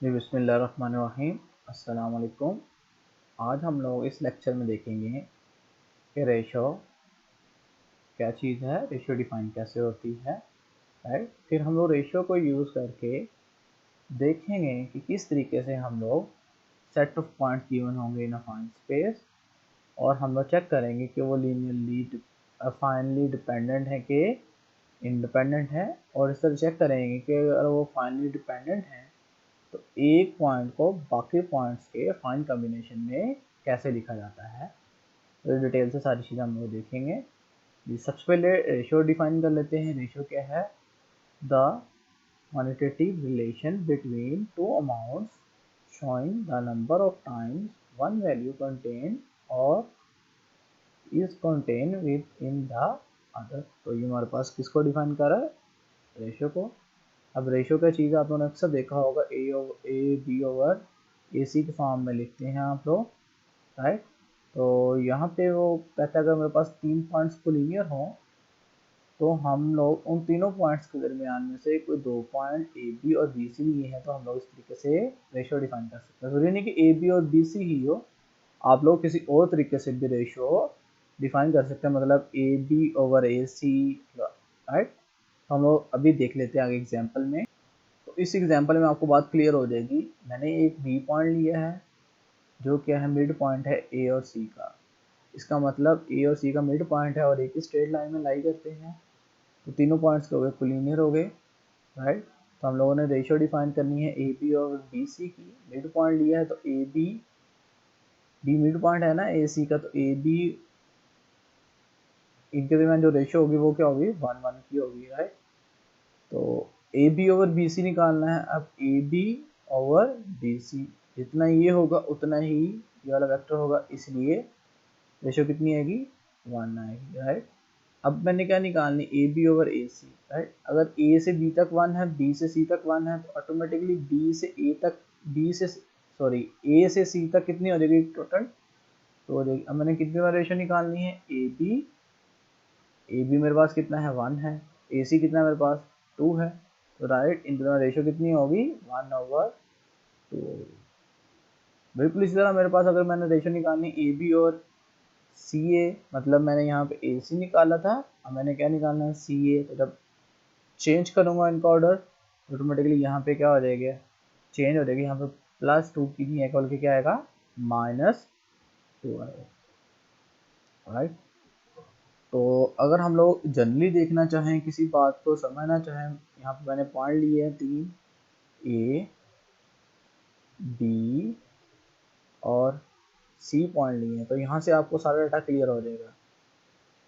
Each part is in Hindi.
जी बिस्मिल्लाहिर्रहमानिर्रहीम। अस्सलाम वालेकुम। आज हम लोग इस लेक्चर में देखेंगे कि रेशो क्या चीज़ है, रेशो डिफाइन कैसे होती है, राइट। फिर हम लोग रेशो को यूज़ करके देखेंगे कि किस तरीके से हम लोग सेट ऑफ पॉइंट्स गिवन होंगे इन अ फाइन स्पेस, और हम लोग चेक करेंगे कि वो लीनियरली फाइनली डिपेंडेंट है कि इंडिपेंडेंट है, और इस तरह चेक करेंगे कि अगर वो फाइनली डिपेंडेंट है तो एक पॉइंट को बाकी पॉइंट्स के फाइन कॉम्बिनेशन में कैसे लिखा जाता है। तो डिटेल से सारी चीज़ें हम लोग देखेंगे। सबसे पहले रेशियो डिफाइन कर लेते हैं। रेशियो क्या है? The quantitative relation between two amounts showing the number of times one value contain or is contain within the other. तो ये हमारे पास किसको डिफाइन कर रहा है? रेशियो को। अब रेशियो क्या चीज़ आप लोगों ने अक्सर देखा होगा, ए बी ओवर ए सी के फॉर्म में लिखते हैं आप लोग, राइट। तो यहाँ पे वो कहता है अगर मेरे पास 3 पॉइंट्स कोलिनियर हों तो हम लोग उन तीनों पॉइंट्स के दरमियान में से कोई 2 पॉइंट ए बी और बी सी लिए हैं तो हम लोग इस तरीके से रेशियो डिफाइन कर सकते हैं। जरूरी नहीं कि ए बी और बी सी ही हो, आप लोग किसी और तरीके से भी रेशियो डिफाइन कर सकते हैं, मतलब A B over A C, right. तो हम लोग अभी देख लेते हैं आगे एग्जाम्पल में। तो इस एग्जाम्पल में आपको बात क्लियर हो जाएगी। मैंने एक बी पॉइंट लिया है जो क्या है, मिड पॉइंट है ए और सी का। इसका मतलब ए और सी का मिड पॉइंट है और एक ही स्ट्रेट लाइन में लाई करते हैं, तो तीनों पॉइंट्स के हो गए, कोलिनियर हो गए, राइट। तो हम लोगों ने रेशियो डिफाइन करनी है ए बी और बी सी की। मिड पॉइंट लिया है तो A B, B mid point है ना ए सी का, तो ए बी इनके दरमियान जो रेशियो होगी वो क्या होगी, 1:1 की होगी, राइट। तो A B over B C निकालना है। अब A B over B C, जितना ये होगा उतना ही ये वाला वेक्टर होगा, इसलिए रेशियो कितनी आएगी, 1 आएगी, राइट। अब मैंने क्या निकालनी, A B over A C, right. अगर ए से बी तक 1 है, बी से सी तक 1 है, तो ऑटोमेटिकली बी से ए तक, बी से सॉरी ए से सी तक कितनी हो जाएगी टोटल, तो हो जाएगी। अब मैंने कितनी बार रेशियो निकालनी है, ए बी मेरे पास कितना है, 1 है, ए सी कितना है मेरे पास, 2 है, तो राइट इनका रेशियो कितनी होगी, 1/2। बिल्कुल इसी तरह मेरे पास अगर मैंने रेशियो निकालनी ए बी और सी ए, मतलब मैंने यहाँ पे ए सी निकाला था, अब मैंने क्या निकालना है, सी ए। तो जब चेंज करूँगा इनका ऑर्डर, ऑटोमेटिकली यहाँ पे क्या हो जाएगा, चेंज हो जाएगी। यहाँ पे +2 की नहीं है, बल्कि के क्या आएगा, -2 आएगा, राइट। तो अगर हम लोग जनरली देखना चाहें, किसी बात को समझना चाहें, यहाँ पे मैंने पॉइंट लिए हैं 3, ए बी और सी पॉइंट लिए हैं, तो यहाँ से आपको सारा डाटा क्लियर हो जाएगा।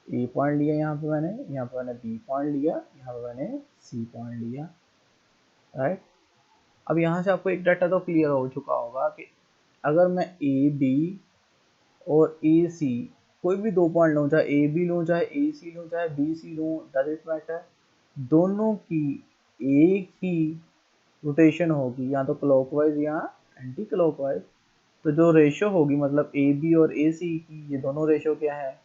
ए पॉइंट लिया यहाँ पे मैंने, यहाँ पे मैंने बी पॉइंट लिया, यहाँ पे मैंने सी पॉइंट लिया, राइट। अब यहाँ से आपको एक डाटा तो क्लियर हो चुका होगा कि अगर मैं ए बी और ए सी कोई भी 2 पॉइंट लूँ, चाहे ए बी लूँ, चाहे ए सी लूँ, चाहे बी सी लूँ, डजेंट मैटर, दोनों की एक ही रोटेशन होगी, या तो क्लॉकवाइज या एंटी क्लॉकवाइज। तो जो रेशियो होगी, मतलब ए बी और ए सी की, ये दोनों रेशियो क्या है,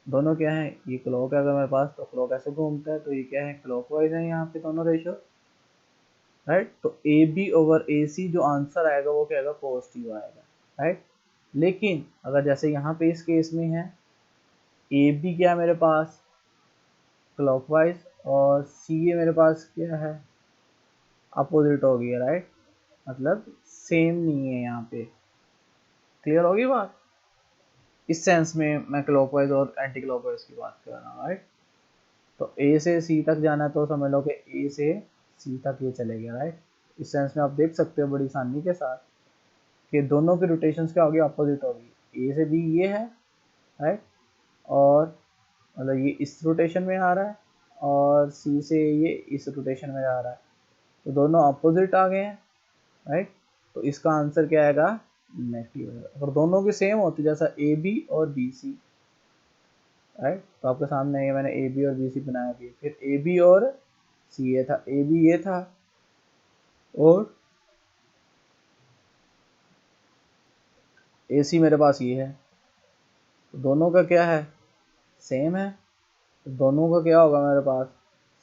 दोनों क्या है, ये क्लॉक है अगर मेरे पास, तो क्लॉक ऐसे घूमता है, तो ये क्या है, क्लॉकवाइज है यहाँ पे दोनों रेशियो, राइट। तो ए बी ओवर ए सी जो आंसर आएगा वो क्या आएगा, पॉजिटिव आएगा, राइट। लेकिन अगर जैसे यहाँ पे इस केस में है, ए बी क्या है मेरे पास, क्लॉकवाइज, और सी ए मेरे पास क्या है, अपोजिट हो गया, राइट। मतलब सेम नहीं है यहाँ पे। क्लियर होगी बात? इस सेंस में मैं क्लॉकवाइज और एंटी क्लॉकवाइज की बात कर रहा हूँ, राइट। तो ए से सी तक जाना है तो समझ लो कि ए से सी तक ये चलेगा, राइट। इस सेंस में आप देख सकते हो बड़ी आसानी के साथ कि दोनों की रोटेशंस क्या होगी, अपोजिट होगी। ए से बी ये है, राइट, और मतलब ये इस रोटेशन में आ रहा है, और सी से ये इस रोटेशन में आ रहा है, तो दोनों अपोजिट आ गए हैं, राइट। तो इसका आंसर क्या आएगा, नेगेटिव आएगा। अगर दोनों की सेम होती, जैसा ए बी और बी सी, राइट, तो आपके सामने ये मैंने ए बी और बी सी बनाया भी, फिर ए बी और सी ए था, ए बी ये था और ए सी मेरे पास ये है, तो दोनों का क्या है, सेम है, तो दोनों का क्या होगा मेरे पास,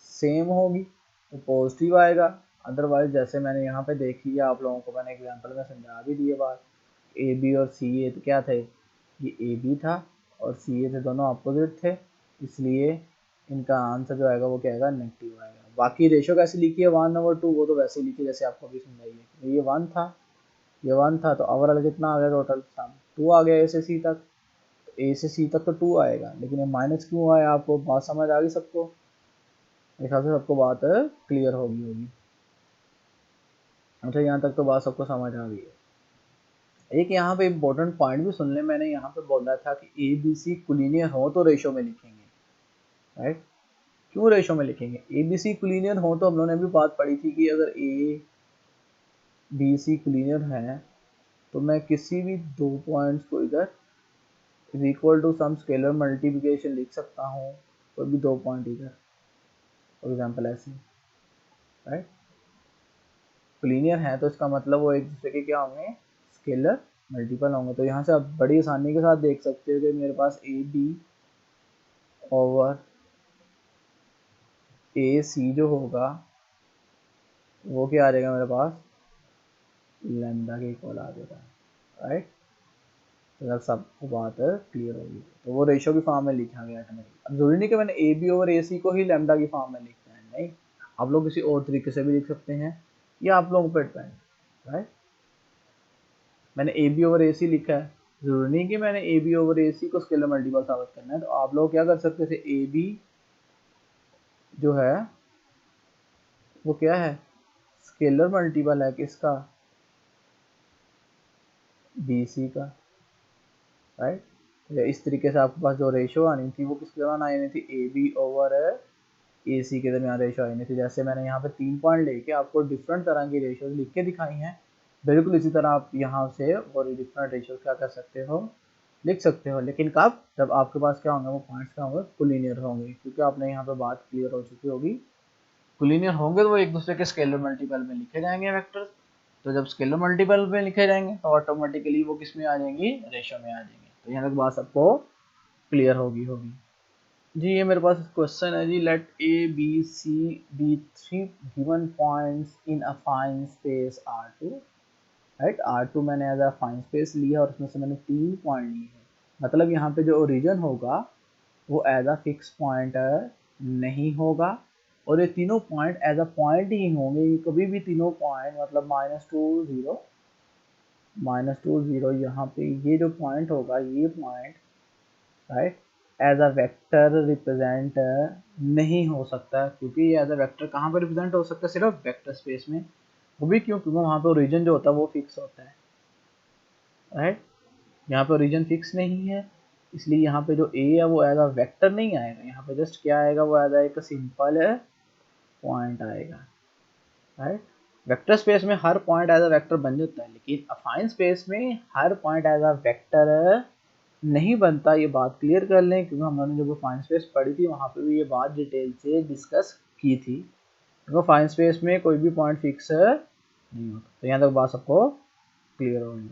सेम होगी, तो पॉजिटिव आएगा। अदरवाइज जैसे मैंने यहाँ पे देख लिया, आप लोगों को मैंने एग्जांपल में समझा भी दिए बात, ए बी और सी ए तो क्या थे, ये ए बी था और सी ए थे, दोनों अपोजिट थे, इसलिए इनका आंसर जो आएगा वो क्या आएगा, नेगेटिव आएगा। बाकी रेशो कैसे लिखी है 1/2, वो तो वैसे ही लिखी जैसे आपको अभी समझाई है। ये 1 था, ये 1 था, तो ओवरऑल कितना आ गया टोटल, 2 आ गया ए से सी तक। ए से सी तक तो 2 आएगा, लेकिन ये माइनस क्यों आया, आपको बात समझ आ गई सबको? मेरे ख्याल से सबको बात क्लियर होगी। अच्छा, यहाँ तक तो बात सबको समझ आ गई है। एक यहाँ पे इम्पोर्टेंट पॉइंट भी सुन ले, मैंने यहाँ पे बोला था कि ए बी सी कोलिनियर हो तो रेशो में लिखेंगे, राइट? क्यों रेशो में लिखेंगे? ए बी सी कोलिनियर हो तो हम लोगों ने भी बात पढ़ी थी कि अगर ए बी सी कोलिनियर है तो मैं किसी भी 2 पॉइंट्स को इधर is equal to some scalar multiplication लिख सकता हूँ, कोई भी 2 पॉइंट इधर, फॉर एग्जाम्पल ऐसे, राइट? कोलिनियर है तो इसका मतलब वो एक दूसरे के क्या होंगे, स्केलर मल्टीपल होंगे। तो यहाँ से आप बड़ी आसानी के साथ देख सकते हो कि मेरे पास ए बी ओवर ए सी जो होगा वो क्या आ जाएगा मेरे पास, लैम्डा के इक्वल आ जाएगा, राइट? तो सबको बात क्लियर होगी। तो वो रेशो की फॉर्म में लिखा गया है। अब जरूरी नहीं कि मैंने ए बी ओवर ए सी को ही लैम्डा की फॉर्म में लिखना है, नहीं, आप लोग किसी और तरीके से भी लिख सकते हैं, या आप लोगों पर डिपेंड, राइट? मैंने ए बी ओवर ए सी लिखा है, जरूरी नहीं कि मैंने ए बी ओवर ए सी को स्केलर मल्टीपल साबित करना है। तो आप लोग क्या कर सकते थे, ए बी जो है वो क्या है, स्केलर मल्टीपल है किसका, बी सी का, राइट? या इस तरीके से आपके पास जो रेशो आनी थी वो किसके दरमियान आनी थी, ए बी ओवर ए सी के दरमियान रेशो आनी थी। जैसे मैंने यहाँ पे 3 पॉइंट लेके आपको डिफरेंट तरह की रेशो लिख के दिखाई हैं, बिल्कुल इसी तरह आप यहाँ से और डिफरेंट रेशो क्या कर सकते हो, लिख सकते हो। लेकिन कब, जब आपके पास क्या होंगे, वो पॉइंट्स क्या होंगे, कोलिनियर होंगे, क्योंकि आपने यहाँ पे बात क्लियर हो चुकी होगी। कोलिनियर होंगे तो वो एक दूसरे के स्केलर मल्टीपल में लिखे जाएंगे वेक्टर्स। तो जब स्केलर मल्टीपल में लिखे जाएंगे तो ऑटोमेटिकली वो किस में आ जाएंगी, रेशो में आ जाएंगे। तो यहाँ तक बात सबको क्लियर होगी। जी ये मेरे पास क्वेश्चन है जी, let A B C be 3 given points in affine space R2, right? R2 मैंने एज अ फाइन स्पेस लिया और उसमें से मैंने 3 पॉइंट लिए हैं। मतलब यहाँ पे जो ओरिजिन होगा वो एज अ फिक्स पॉइंट नहीं होगा, और ये तीनों पॉइंट एज अ पॉइंट ही होंगे। कभी भी तीनों पॉइंट मतलब -2 0 यहाँ पे ये जो पॉइंट होगा, ये point, right, as a vector represent नहीं हो सकता, क्योंकि ये एज अ वेक्टर कहाँ पर रिप्रेजेंट हो सकता है, सिर्फ वेक्टर स्पेस में। वो भी क्यों, क्योंकि वहाँ पे ओरिजिन जो होता है वो फिक्स होता है, राइट? यहाँ पे ओरिजिन फिक्स नहीं है, इसलिए यहाँ पे जो ए है वो एज अ वेक्टर नहीं आएगा, यहाँ पे जस्ट क्या आएगा, वो एज अ एक सिंपल पॉइंट आएगा, राइट? वेक्टर स्पेस में हर पॉइंट एज अ वेक्टर बन जाता है, लेकिन अफाइन स्पेस में हर पॉइंट एज अ वेक्टर नहीं बनता। ये बात क्लियर कर लें, क्योंकि हमने जब फाइन स्पेस पढ़ी थी वहाँ पे भी ये बात डिटेल से डिस्कस की थी, क्योंकि फाइन स्पेस में कोई भी पॉइंट फिक्स नहीं होता। तो यहाँ तक बात सबको क्लियर हो गई,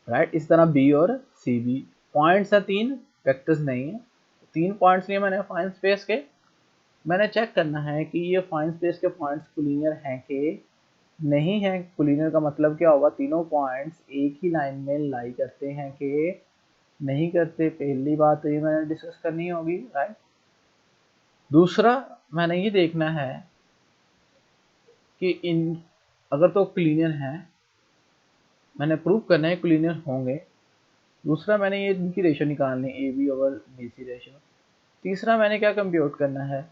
राइट? इस तरह बी और सी बी पॉइंट्स हैं, 3 वेक्टर्स नहीं है। 3 पॉइंट्स लिए मैंने फाइन स्पेस के, मैंने चेक करना है कि ये फाइन स्पेस के पॉइंट्स कोलिनियर हैं कि नहीं है। कोलिनियर का मतलब क्या होगा, तीनों पॉइंट्स एक ही लाइन में लाई करते हैं कि नहीं करते। पहली बात तो ये मैंने डिस्कस करनी होगी, राइट? दूसरा मैंने ये देखना है कि इन अगर तो कोलिनियर हैं, मैंने प्रूव करना है कोलिनियर होंगे। दूसरा मैंने ये इनकी रेशो निकालनी है, A B over B C ratio. तीसरा मैंने क्या कंप्यूट करना है,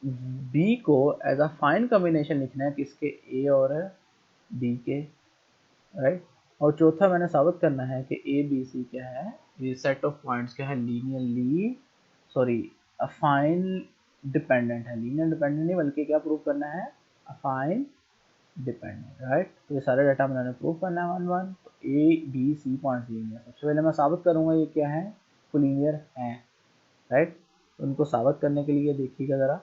बी को एज अ फाइन कॉम्बिनेशन लिखना है किसके, ए और बी के, राइट? और चौथा मैंने साबित करना है कि ए बी सी क्या है, ये सेट ऑफ पॉइंट्स क्या है, लीनियरली सॉरी अफाइन डिपेंडेंट है। लीनियर डिपेंडेंट नहीं बल्कि क्या प्रूव करना है, अफाइन डिपेंडेंट, राइट? तो ये सारे डाटा मैंने प्रूव करना है 1 1। तो A B C points linear, सबसे पहले मैं साबित करूंगा ये क्या है, कोलिनियर हैं, राइट? उनको साबित करने के लिए देखिएगा ज़रा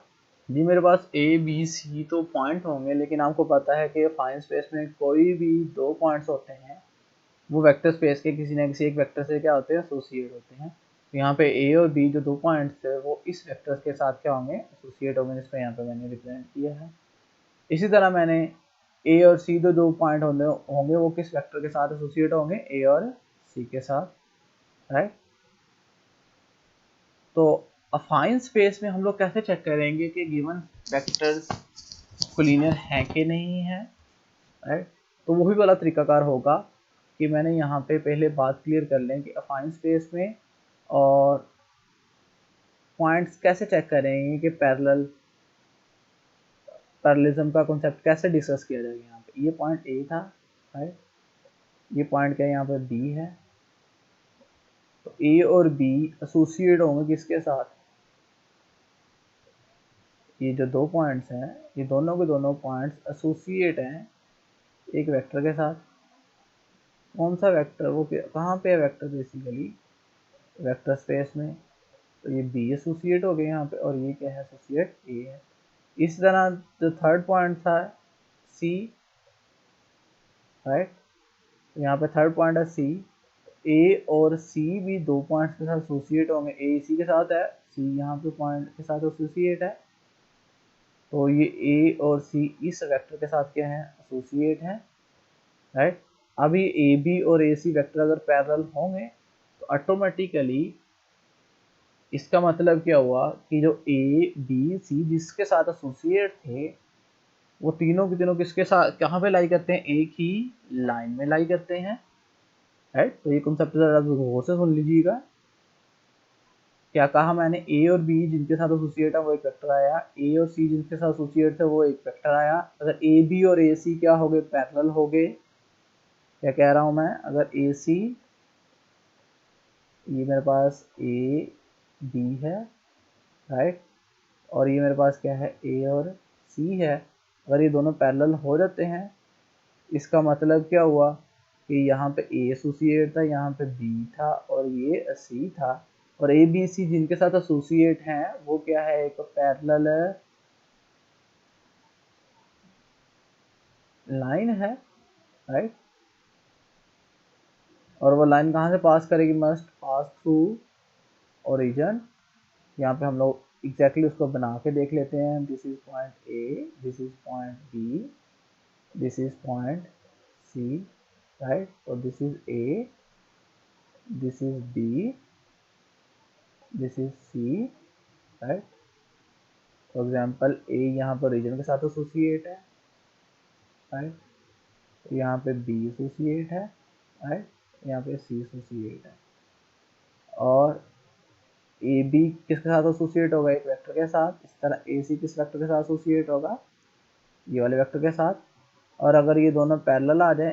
जी, मेरे पास ए बी सी तो पॉइंट होंगे, लेकिन आपको पता है कि फाइन स्पेस में कोई भी 2 पॉइंट्स होते हैं वो वेक्टर स्पेस के किसी न किसी एक वेक्टर से क्या होते हैं, एसोसिएट होते हैं। तो यहाँ पे ए और बी जो 2 पॉइंट्स थे वो इस वेक्टर के साथ क्या होंगे, एसोसिएट होंगे, जिसको यहाँ पे मैंने रिप्रेजेंट किया है। इसी तरह मैंने ए और सी जो 2 पॉइंट होंगे वो किस वेक्टर के साथ एसोसिएट होंगे, ए और सी के साथ, राइट। तो अफाइन स्पेस में हम लोग कैसे चेक करेंगे कि गिवन वेक्टर्स कोलिनियर हैं कि नहीं है, राइट। तो वो भी वाला तरीकाकार होगा कि मैंने यहाँ पे पहले बात क्लियर कर लें कि अफाइन स्पेस में और पॉइंट्स कैसे चेक करेंगे कि पैरेललिज्म का कॉन्सेप्ट कैसे डिस्कस किया जाएगा। यहाँ पे ये पॉइंट ए था, राइट, ये पॉइंट क्या यहाँ पे बी है। तो ए और बी एसोसिएट होंगे किसके साथ, ये जो 2 पॉइंट्स हैं ये दोनों के दोनों पॉइंट्स एसोसिएट हैं एक वेक्टर के साथ। कौन सा वेक्टर, वो कहाँ पे है वेक्टर, बेसिकली वेक्टर स्पेस में। तो ये बी एसोसिएट हो गए यहाँ पे, और ये क्या है, एसोसिएट ए है। इस तरह जो थर्ड पॉइंट था सी, राइट, यहाँ पे थर्ड पॉइंट है सी। ए और सी भी 2 पॉइंट्स के साथ एसोसिएट होंगे, ए सी के साथ है, सी यहाँ पे पॉइंट के साथ एसोसिएट है। तो ये ए और सी इस वेक्टर के साथ क्या है, एसोसिएट है, राइट। अभी ए बी और ए सी वेक्टर अगर पैरेलल होंगे तो ऑटोमेटिकली इसका मतलब क्या हुआ कि जो ए बी सी जिसके साथ एसोसिएट थे वो तीनों के तीनों किसके साथ, कहाँ पे लाई करते हैं, एक ही लाइन में लाई करते हैं, राइट। तो ये कॉन्सेप्ट जरा गौर से सुन लीजिएगा। क्या कहा मैंने, ए और बी जिनके साथ एसोसिएट है वो एक वेक्टर आया, ए और सी जिनके साथ एसोसिएट थे वो एक वेक्टर आया। अगर ए बी और ए सी क्या हो गए, पैरेलल हो गए। क्या कह रहा हूं मैं, अगर ए सी, ये मेरे पास ए बी है, राइट, और ये मेरे पास क्या है, ए और सी है। अगर ये दोनों पैरेलल हो जाते हैं इसका मतलब क्या हुआ कि यहाँ पे ए एसोसिएट था, यहाँ पे बी था और ये सी था। और ए बी सी जिनके साथ एसोसिएट हैं वो क्या है, एक पैरेलल लाइन है, राइट। और वो लाइन कहाँ से पास करेगी, मस्ट पास थ्रू ओरिजिन। यहाँ पे हम लोग एग्जैक्टली उसको बना के देख लेते हैं। This is point A, this is point B, this is point C, right. और this is A, this is B, this is C, right. For example A यहाँ पर रीजन के साथ एसोसिएट है, राइट, यहाँ पे बी एसोसिएट है, राइट, यहाँ पे सी एसोसिएट है। और ए बी किसके साथ एसोसिएट होगा, एक वेक्टर के साथ। इस तरह ए सी किस वेक्टर के साथ एसोसिएट होगा, ये वाले वेक्टर के साथ। और अगर ये दोनों पैरेलल आ जाए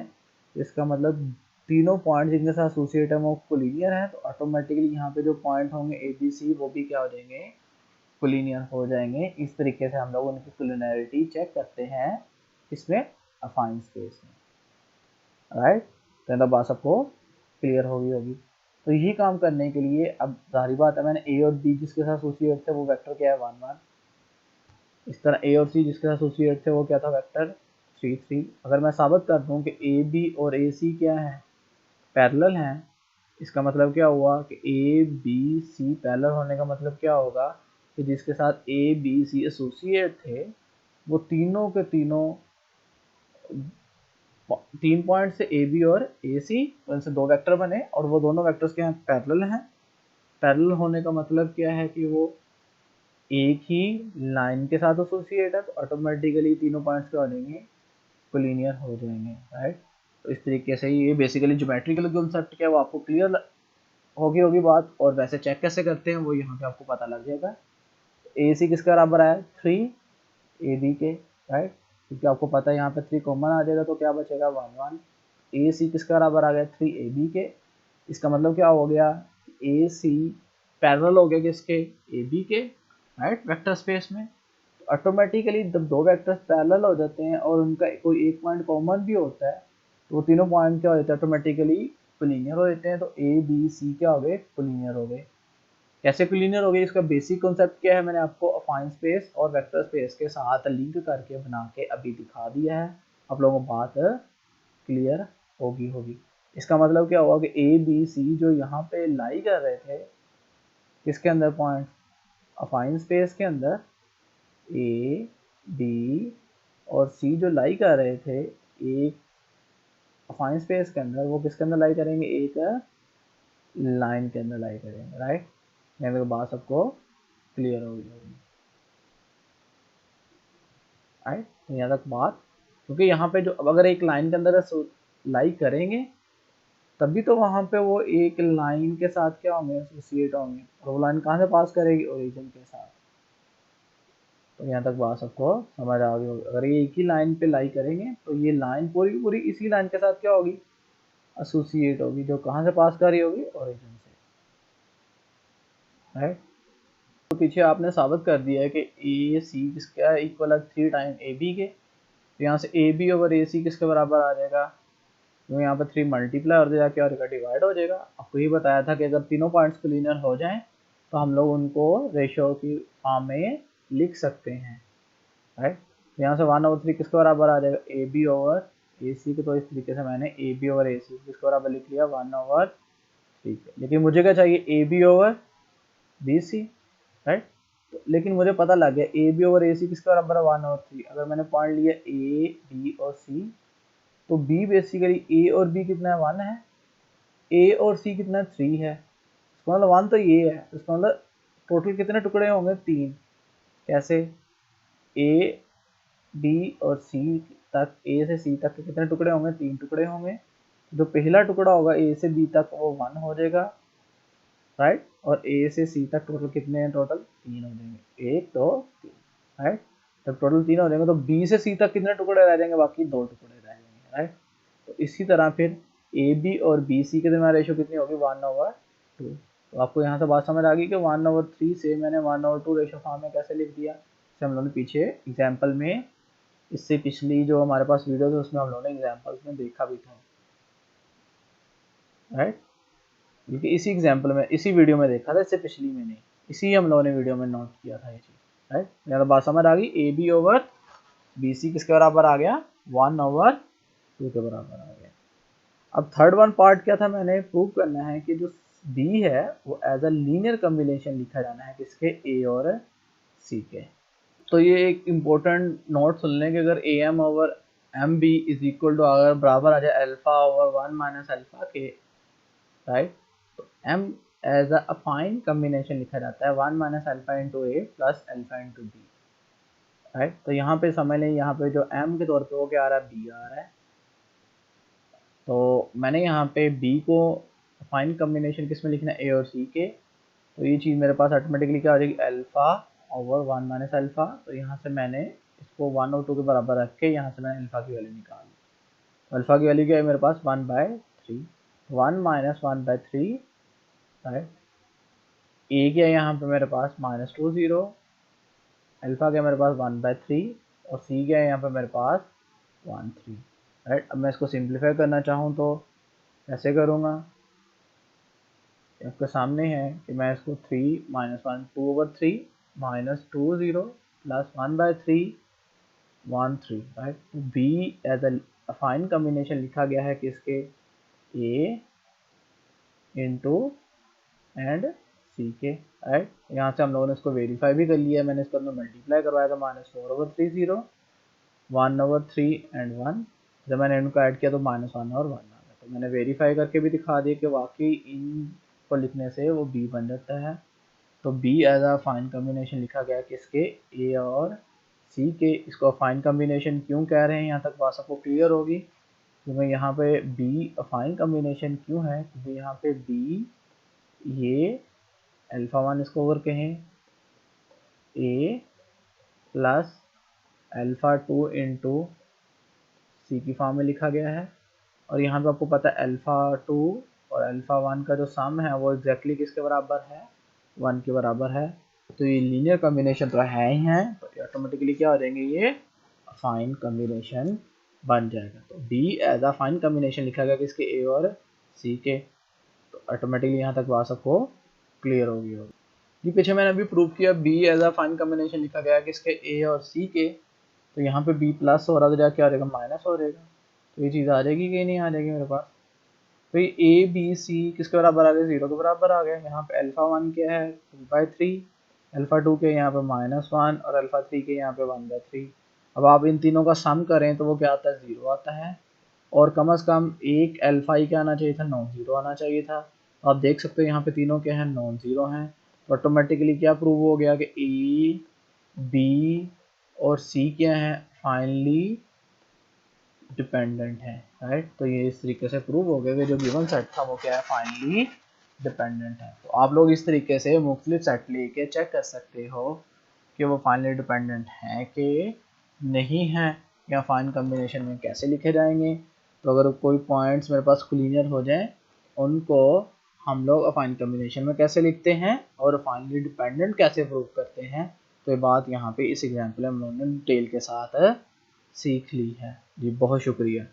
तो इसका मतलब तीनों पॉइंट जिनके साथ एसोसिएट है वो कोलिनियर है। तो ऑटोमेटिकली यहाँ पे जो पॉइंट होंगे ए बी सी वो भी क्या हो जाएंगे, कोलिनियर हो जाएंगे। इस तरीके से हम लोग उनकी कोलिनियरिटी चेक करते हैं इसमें, अफाइन स्पेस में, राइट। तो बात सबको क्लियर होगी। तो यही काम करने के लिए अब जाहिर बात है, मैंने ए और बी जिसके साथ एसोसिएट थे वो वेक्टर क्या है, 1 1। इस तरह ए और सी जिसके साथ एसोसिएट थे वो क्या था, वेक्टर 3 3। अगर मैं साबित कर दूं कि ए बी और ए सी क्या है, पैरेलल हैं, इसका मतलब क्या हुआ कि ए बी सी पैरेलल होने का मतलब क्या होगा कि जिसके साथ ए बी सी एसोसिएट थे वो तीनों के तीनों 3 पॉइंट से ए बी और ए सी, उनसे 2 वेक्टर बने और वो दोनों वेक्टर्स के यहाँ पैरेलल हैं। पैरेलल होने का मतलब क्या है कि वो एक ही लाइन के साथ एसोसिएट है, तो ऑटोमेटिकली तीनों पॉइंट्स क्या हो जाएंगे, कोलिनियर हो जाएंगे, राइट। तो इस तरीके से ये बेसिकली ज्योमेट्रिकल कॉन्सेप्ट क्या है वो आपको क्लियर होगी बात। और वैसे चेक कैसे करते हैं वो यहाँ पे आपको पता लग जाएगा। ए सी किसका बराबर है, 3 ए बी के, राइट, क्योंकि आपको पता है यहाँ पे 3 कॉमन आ जाएगा तो क्या बचेगा, 1 1। ए सी किसका बराबर आ गया, 3 ए बी के। इसका मतलब क्या हो गया, ए सी पैरेलल हो गया किसके, ए बी के, राइट, वेक्टर स्पेस में। ऑटोमेटिकली जब 2 वेक्टर्स पैरेलल हो जाते हैं और उनका कोई एक पॉइंट कॉमन भी होता है तो वो तीनों पॉइंट क्या हो जाते हैं, ऑटोमेटिकली कोलिनियर हो जाते हैं। तो ए बी सी क्या हो गए, कोलिनियर हो गए। कैसे कोलिनियर हो गए, इसका बेसिक कॉन्सेप्ट क्या है, मैंने आपको अफाइन स्पेस और वेक्टर स्पेस के साथ लिंक करके बना के अभी दिखा दिया है। आप लोगों को बात क्लियर होगी। इसका मतलब क्या हुआ कि ए बी सी जो यहाँ पे लाई कर रहे थे किसके अंदर पॉइंट, अफाइन स्पेस के अंदर ए बी और सी जो लाई कर रहे थे एक अफाइन स्पेस के अंदर, वो किसके अंदर लाई करेंगे, एक लाइन के अंदर लाई करेंगे, राइट। यहाँ तक बात सबको क्लियर हो गई, राइट। तो यहाँ तक बात, क्योंकि यहाँ पे जो अगर एक लाइन के अंदर लाई करेंगे तभी तो वहाँ पे वो एक लाइन के साथ क्या होंगे, एसोसिएट होंगे, और वो लाइन कहाँ से पास करेगी, ओरिजिन के साथ। तो यहाँ तक बात सबको समझ आ गई होगी। अगर ये एक ही लाइन पे लाई करेंगे तो ये लाइन पूरी पूरी इसी लाइन के साथ क्या होगी, एसोसिएट होगी, जो कहाँ से पास कर रही होगी, ओरिजिन से, राइट। तो पीछे आपने साबित कर दिया है कि ए सी किसका इक्वल है 3 टाइम ए बी के। तो यहाँ से ए बी ओवर ए सी किसके बराबर आ जाएगा, क्योंकि यहाँ पर 3 मल्टीप्लाई और क्या हो जाएगा, डिवाइड हो जाएगा। आपको ये बताया था कि अगर तीनों पॉइंट्स क्लीनर हो जाएं तो हम लोग उनको रेशियो की फॉर्म में लिख सकते हैं, राइट। तो यहाँ से 1/3 किसके बराबर आ जाएगा, ए बी ओवर ए सी के। तो इस तरीके से मैंने ए बी ओवर ए सी किसके बराबर लिख लिया, 1/3। लेकिन मुझे क्या चाहिए, A B over B C, right. तो लेकिन मुझे पता लग गया ए बी ओवर ए सी किसके बराबर है, 1/3। अगर मैंने पॉइंट लिया ए बी और सी, तो बी बेसिकली ए और बी कितना है, 1 है, ए और सी कितना 3 है, इसका मतलब 1 तो ये है। इसका मतलब टोटल कितने टुकड़े होंगे, 3। कैसे, ए बी और सी तक, ए से सी तक के कितने टुकड़े होंगे, 3 टुकड़े होंगे। जो पहला टुकड़ा होगा ए से बी तक वो 1 हो जाएगा, राइट। और ए से सी तक टोटल कितने हैं, टोटल 3 हो जाएंगे, 1 2 3, राइट। जब टोटल 3 हो जाएंगे तो बी से सी तक कितने टुकड़े रह जाएंगे, बाकी 2 टुकड़े रह जाएंगे, राइट। तो इसी तरह फिर ए बी और बी सी के दरमियान रेशो कितनी होगी, 1/2। तो आपको यहाँ से बात समझ आ गई कि 1/3 से मैंने 1/2 रेशो फॉर्म में कैसे लिख दिया। जैसे हम लोगों ने पीछे एग्जाम्पल में, इससे पिछली जो हमारे पास वीडियो थी उसमें हम लोगों ने एग्जाम्पल्स में देखा भी था, राइट। क्योंकि इसी एग्जाम्पल में, इसी वीडियो में देखा था, इससे पिछली में नहीं, इसी हम लोगों ने वीडियो में नोट किया था ये चीज़, राइट। यहाँ तो बात समझ आ गई, A B over B C किसके बराबर आ गया, 1/2 के बराबर आ गया। अब थर्ड वन पार्ट क्या था, मैंने प्रूव करना है कि जो बी है वो एज अ लीनियर कॉम्बिनेशन लिखा जाना है किसके, ए और सी के। तो ये एक इम्पोर्टेंट नोट सुन लें कि अगर A M over M B is equal to, अगर बराबर आ जाए अल्फा ओवर 1 माइनस अल्फा के, राइट। तो M as a affine combination लिखा जाता है 1 minus alpha into A plus alpha into B, right. तो यहाँ पे समझ लें, यहाँ पे जो एम के तौर पे वो क्या आ रहा है, बी आ रहा है। तो मैंने यहाँ पे बी को फाइन कॉम्बिनेशन किस में लिखना है, ए और सी के। तो ये चीज़ मेरे पास ऑटोमेटिकली क्या हो जाएगी, अल्फ़ा ओवर 1 माइनस अल्फ़ा। तो यहाँ से मैंने इसको 1 और 2 के बराबर रख के यहाँ से मैंने अल्फ़ा की वैल्यू निकाल ली। तो अल्फ़ा की वैल्यू क्या है मेरे पास, 1/3, 1 माइनस 1/3, राइट। ए क्या है यहाँ पे मेरे पास -20, अल्फ़ा क्या है मेरे पास 1/3, और सी क्या है यहाँ पे मेरे पास 1/3, राइट। अब मैं इसको सिंप्लीफाई करना चाहूँ तो कैसे करूँगा, आपके सामने है कि मैं इसको 3 माइनस 1 2/3 -20 प्लस 1/3 1/3, राइट। तो B as affine combination लिखा गया है किसके, ए इंटू एंड सी के, राइट। यहाँ से हम लोगों ने इसको वेरीफाई भी कर लिया है, मैंने इसको अंदर मल्टीप्लाई करवाया था, -4/3 1/3 एंड 1। जब मैंने इनको ऐड किया तो -1 और 1 आ गया। तो मैंने वेरीफाई करके भी दिखा दिया कि वाकई इन को लिखने से वो बी बन जाता है। तो B as affine combination लिखा गया किसके, ए और सी के। इसको फाइन कॉम्बिनेशन क्यों कह रहे हैं, यहाँ तक बात सबको क्लियर होगी। क्योंकि यहाँ पे बी फाइन कॉम्बिनेशन क्यों है, क्योंकि यहाँ पे बी ये अल्फ़ा 1 इसको अगर कहें, ए प्लस अल्फ़ा 2 इंटू सी की फॉर्म में लिखा गया है। और यहाँ पे आपको पता है अल्फ़ा 2 और अल्फ़ा 1 का जो सम है वो एग्जैक्टली किसके बराबर है, 1 के बराबर है। तो ये लीनियर कॉम्बिनेशन तो है ही है, तो ऑटोमेटिकली क्या हो जाएंगे, ये फाइन कॉम्बिनेशन बन जाएगा। तो B as affine combination लिखा गया किसके, ए और सी के। तो ऑटोमेटिकली यहाँ तक बात सबको क्लियर होगी। ये पीछे मैंने अभी प्रूव किया, B as affine combination लिखा गया किसके, ए और सी के। तो यहाँ पे बी प्लस हो रहा था, क्या हो जाएगा, माइनस हो जाएगा। तो ये चीज़ आ जाएगी कि नहीं आ जाएगी मेरे पास, तो ये ए बी सी किसके बराबर आ गया, 0 के बराबर आ गया। यहाँ पे अल्फा 1 क्या है 2/3, अल्फा 2 के यहाँ पे -1 और अल्फा 3 के यहाँ पे 1/3। अब आप इन तीनों का सम करें तो वो क्या आता है 0 आता है, और कम से कम एक अल्फा ही क्या आना चाहिए था, नॉन जीरो आना चाहिए था। आप देख सकते हो यहाँ पे तीनों क्या है नॉन जीरो हैं, तो ऑटोमेटिकली क्या प्रूव हो गया कि ए बी और सी क्या है फाइनली डिपेंडेंट है, राइट। तो ये इस तरीके से प्रूव हो गया कि जो गिवन सेट था वो क्या है फाइनली डिपेंडेंट है। तो आप लोग इस तरीके से मुख्तलिफ सेट लेके चेक कर सकते हो कि वो फाइनली डिपेंडेंट है कि नहीं है, या फाइन कम्बिनेशन में कैसे लिखे जाएंगे। तो अगर कोई पॉइंट्स मेरे पास क्लियर हो जाए उनको हम लोग अफाइन कम्बिनेशन में कैसे लिखते हैं और फाइनली डिपेंडेंट कैसे प्रूव करते हैं, तो ये बात यहाँ पे इस एग्जाम्पल में हम लोगों ने डिटेल के साथ सीख ली है। जी बहुत शुक्रिया।